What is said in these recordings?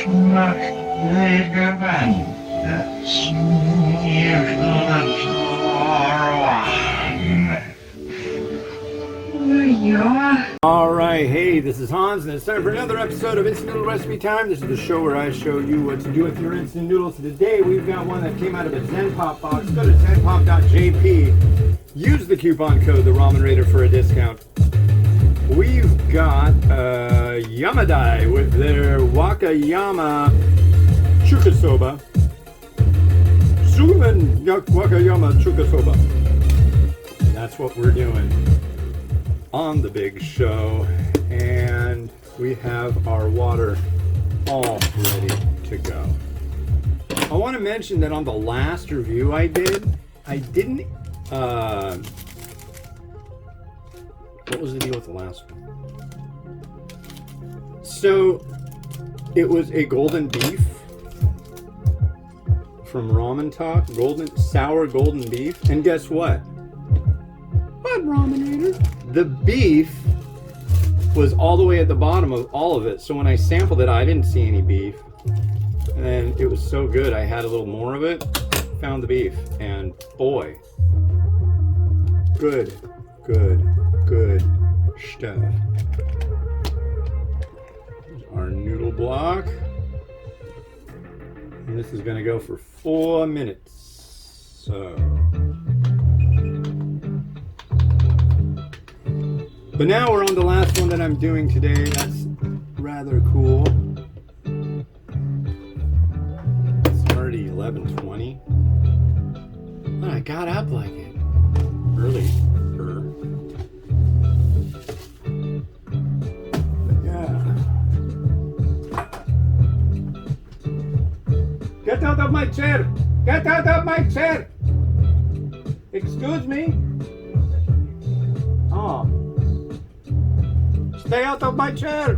Alright, hey, this is Hans, and it's time for another episode of Instant Noodle Recipe Time. This is the show where I show you what to do with your instant noodles. Today, we've got one that came out of a Zen Pop box. Go to zenpop.jp. Use the coupon code, the Ramen Raider, for a discount. We've got Yamadai with their Wakayama Chuka Soba. Sugomen Wakayama Chuka Soba. That's what we're doing on the big show, and we have our water all ready to go. I want to mention that on the last review I didn't what was the deal with the last one? So it was a golden beef from Ramen Talk, sour golden beef, and guess what? What, Ramenator? The beef was all the way at the bottom of all of it, so when I sampled it, I didn't see any beef, and it was so good. I had a little more of it, found the beef, and boy, good stuff. There's our noodle block, and this is going to go for 4 minutes. So, but now we're on the last one that I'm doing today. That's rather cool. It's already 11:20. But I got up like it early. Get out of my chair! Get out of my chair! Excuse me? Oh. Stay out of my chair!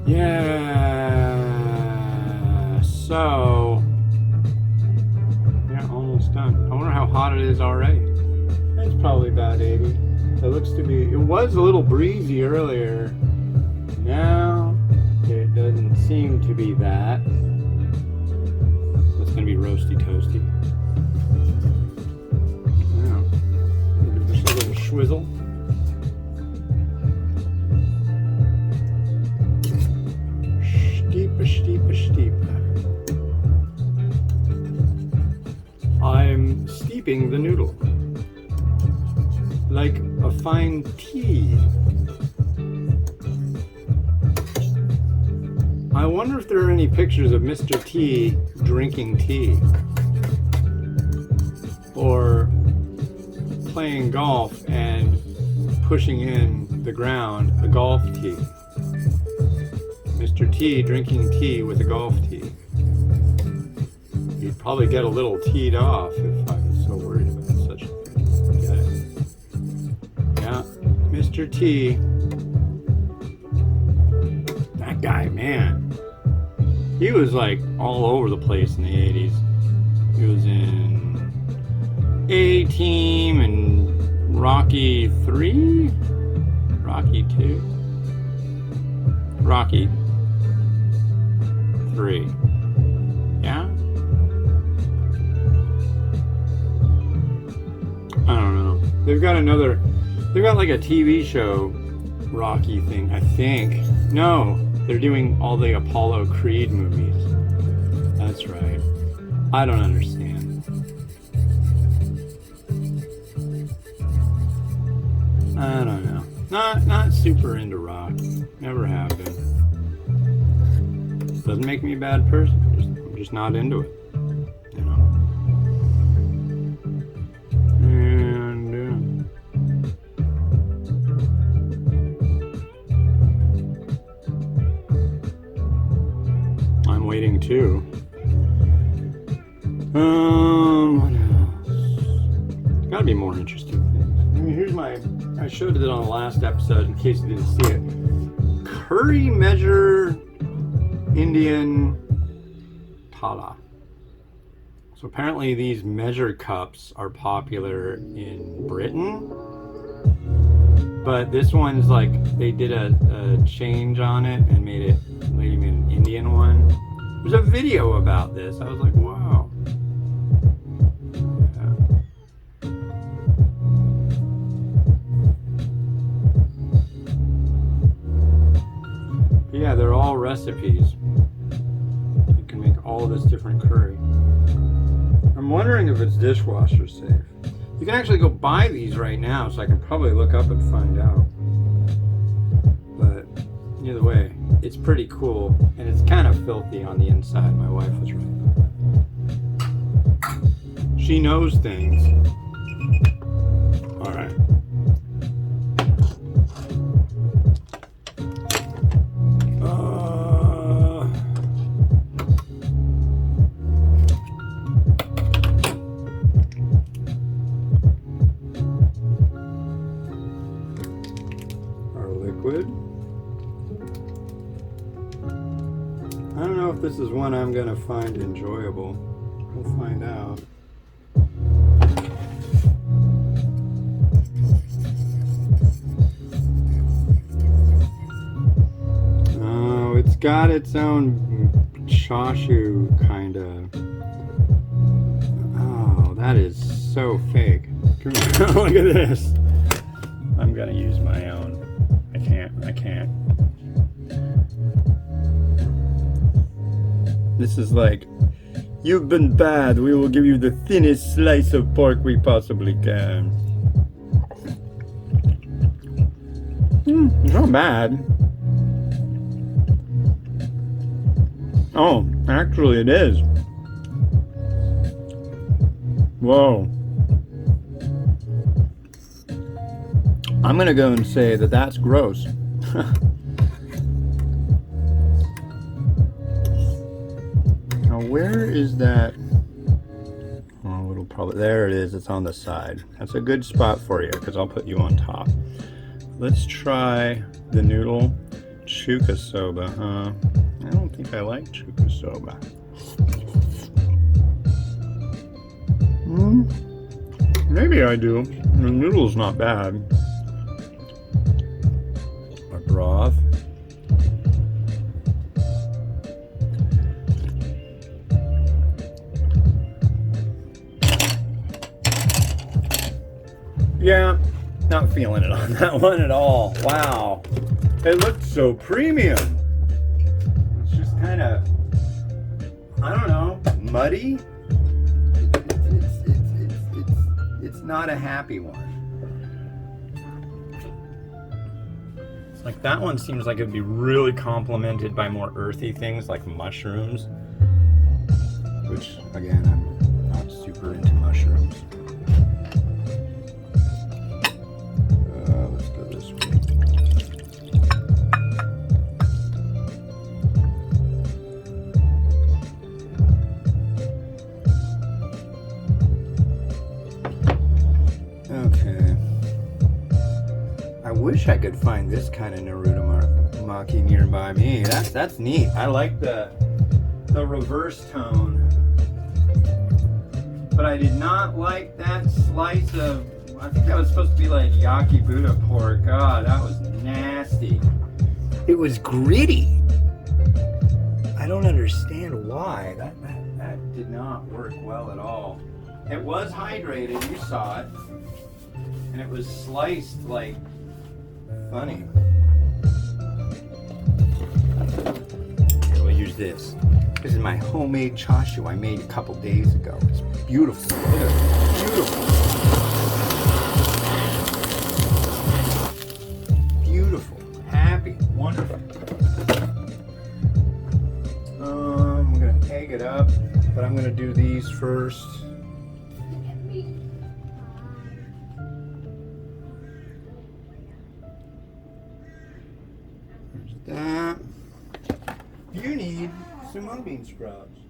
Yeah. So. Yeah, almost done. I wonder how hot it is already. It's probably about 80. It looks to be. It was a little breezy earlier. Now, it doesn't seem to be that. It's going to be roasty toasty. Yeah. Just a little swizzle. Steep. I'm steeping the noodle like a fine tea. I wonder if there are any pictures of Mr. T drinking tea or playing golf and pushing in the ground a golf tee. Mr. T drinking tea with a golf tee. You'd probably get a little teed off if I was so worried about such a thing. Get it? Yeah, Mr. T. That guy, man. He was like all over the place in the 80s. He was in A-Team and Rocky 3? Rocky 2? Rocky 3. Yeah? I don't know. They've got like a TV show Rocky thing, I think. No. They're doing all the Apollo Creed movies. That's right. I don't understand. I don't know. Not super into rock. Never have been. Doesn't make me a bad person. I'm just not into it. You know. And I'm waiting too. What else? Gotta be more interesting things. I mean, here's I showed it on the last episode in case you didn't see it. Curry measure Indian Tala. So apparently these measure cups are popular in Britain But this one's like, they did a change on it and made it, lady made an Indian one. There's a video about this. I was like, wow. Yeah, they're all recipes. You can make all this different curry. I'm wondering if it's dishwasher safe. You can actually go buy these right now, so I can probably look up and find out. But either way, it's pretty cool, and it's kind of filthy on the inside. My wife was right. She knows things. All right. Liquid. I don't know if this is one I'm gonna find enjoyable. We'll find out. Oh, it's got its own chashu kind of. Oh, that is so fake. Look at this. I'm gonna use my own. I can't. This is like, you've been bad. We will give you the thinnest slice of pork we possibly can. It's not bad. Oh, actually it is. Whoa. I'm gonna go and say that that's gross. Now, where is that? Oh, it'll probably, there it is, it's on the side. That's a good spot for you, because I'll put you on top. Let's try the noodle Chuka Soba, huh? I don't think I like Chuka Soba. Maybe I do. The noodle's not bad. Broth. Yeah, not feeling it on that one at all. Wow, it looked so premium. It's just kind of, I don't know, muddy. It's not a happy one. Like that one seems like it'd be really complemented by more earthy things like mushrooms, which again, I'm not super into mushrooms. Let's go this way. Okay. I wish I could find this kind of Naruto maki nearby me. That's neat. I like the reverse tone. But I did not like that slice of, I think that was supposed to be like Yakibuta pork. God, that was nasty. It was gritty. I don't understand why. That did not work well at all. It was hydrated, you saw it. And it was sliced like funny. Here, we'll use this. This is my homemade chashu I made a couple days ago. It's beautiful. Look at it. Beautiful. Beautiful. Happy. Wonderful. I'm gonna egg it up, but I'm gonna do these first. That. You need some mung bean sprouts.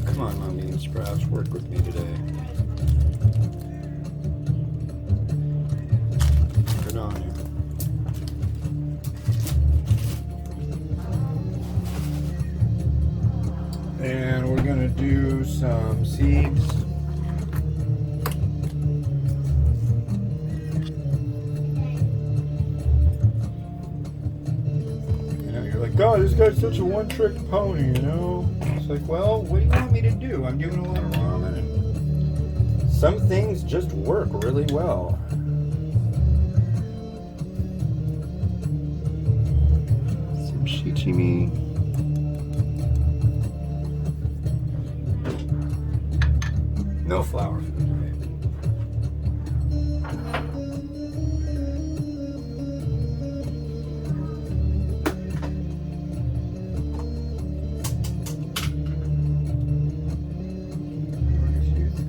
Come on, mung bean sprouts, work with me today. Good on you. do some seeds. You know, you're like, God, this guy's such a one-trick pony, you know? It's like, well, what do you want me to do? I'm doing a lot of ramen, and some things just work really well. Some shichimi. No flour food today.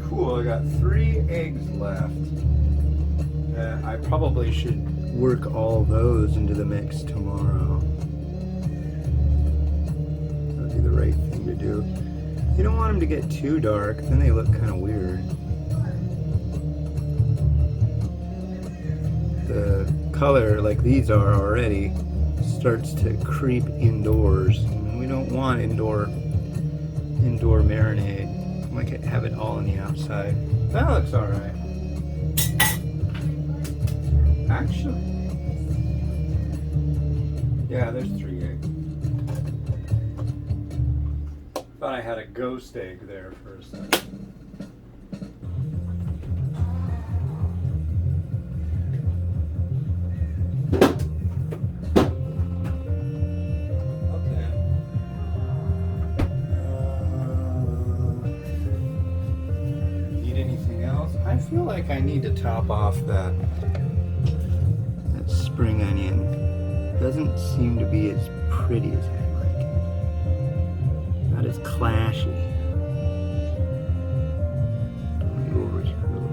Cool, I got 3 eggs left. I probably should work all those into the mix tomorrow. That'd be the right thing to do. You don't want them to get too dark, then they look kind of weird. The color, like these are already, starts to creep indoors. And we don't want indoor marinade. We can have it all on the outside. That looks alright. Actually, yeah, there's 3 eggs. Thought I had a ghost egg there for a second. Okay. Need anything else? I feel like I need to top off that spring onion. Doesn't seem to be as pretty as I like it. Not as clashy. Go over here a little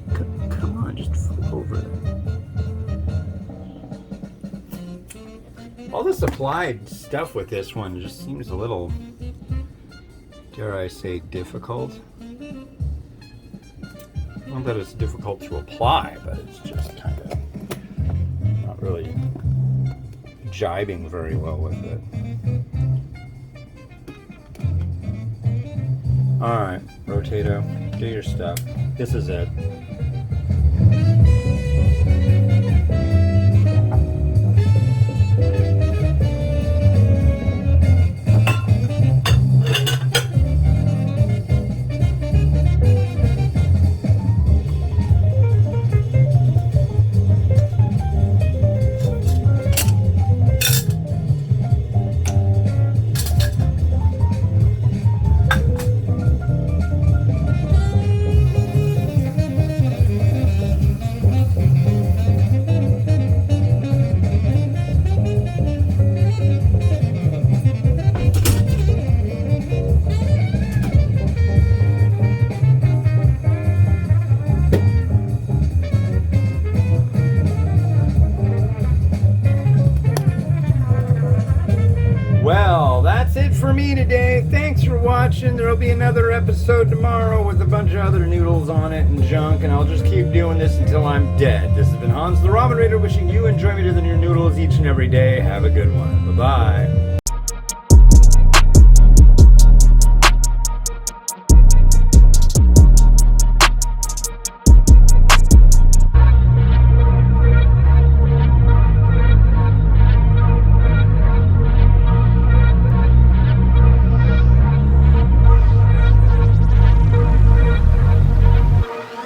more. Come on, just flip over it. All the supplied stuff with this one just seems a little, dare I say, difficult. Not that it's difficult to apply, but it's just kind of not really jibing very well with it. Alright, Rotato, do your stuff. This is it. For me today. Thanks for watching. There'll be another episode tomorrow with a bunch of other noodles on it and junk, and I'll just keep doing this until I'm dead. This has been Hans the Ramen Raider wishing you enjoyment of your noodles each and every day. Have a good one. Bye-bye.